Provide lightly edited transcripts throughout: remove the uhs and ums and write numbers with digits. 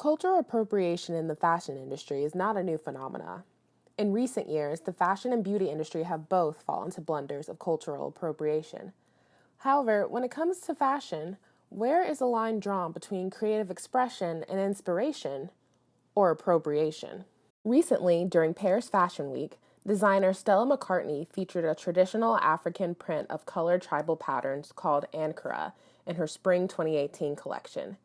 Cultural appropriation in the fashion industry is not a new phenomenon. In recent years, the fashion and beauty industry have both fallen into blunders of cultural appropriation. However, when it comes to fashion, where is the line drawn between creative expression and inspiration, or appropriation? Recently, during Paris Fashion Week, designer Stella McCartney featured a traditional African print of colored tribal patterns called Ankara in her Spring 2018 collection.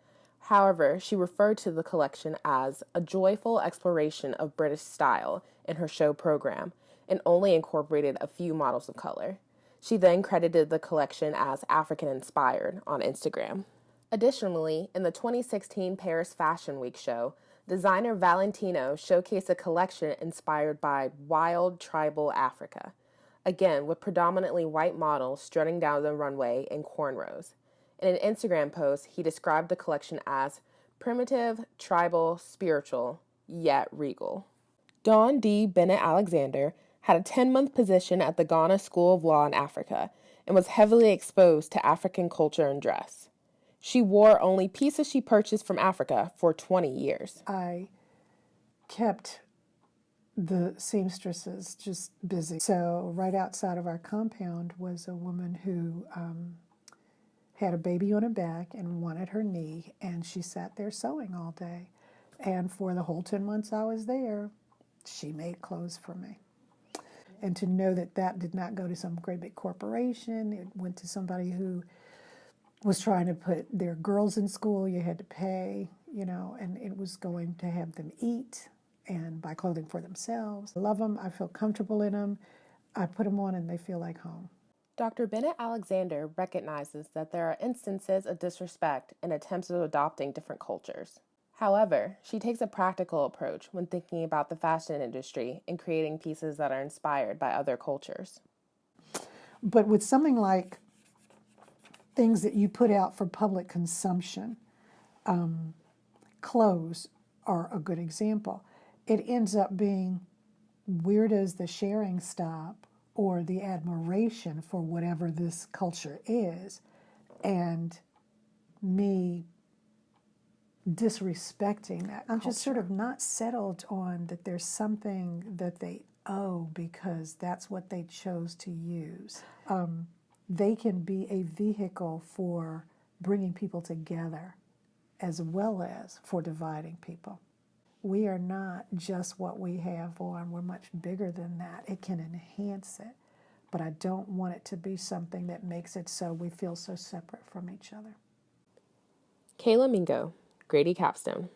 However, she referred to the collection as a joyful exploration of British style in her show program and only incorporated a few models of color. She then credited the collection as African-inspired on Instagram. Additionally, in the 2016 Paris Fashion Week show, designer Valentino showcased a collection inspired by wild tribal Africa, again with predominantly white models strutting down the runway in cornrows. In an Instagram post, he described the collection as primitive, tribal, spiritual, yet regal. Dawn D. Bennett Alexander had a 10-month position at the Ghana School of Law in Africa and was heavily exposed to African culture and dress. She wore only pieces she purchased from Africa for 20 years. I kept the seamstresses just busy. So right outside of our compound was a woman who had a baby on her back and one at her knee, and she sat there sewing all day. And for the whole 10 months I was there, she made clothes for me. And to know that that did not go to some great big corporation, it went to somebody who was trying to put their girls in school, you had to pay, and it was going to have them eat and buy clothing for themselves. I love them. I feel comfortable in them. I put them on and they feel like home. Dr. Bennett Alexander recognizes that there are instances of disrespect and attempts at adopting different cultures. However, she takes a practical approach when thinking about the fashion industry and creating pieces that are inspired by other cultures. But with something like things that you put out for public consumption, clothes are a good example. It ends up being, where does the sharing stop or the admiration for whatever this culture is, and me disrespecting that culture. I'm just sort of not settled on that there's something that they owe because that's what they chose to use. They can be a vehicle for bringing people together as well as for dividing people. We are not just what we have on. We're much bigger than that. It can enhance it, but I don't want it to be something that makes it so we feel so separate from each other. Kayla Mingo, Grady Capstone.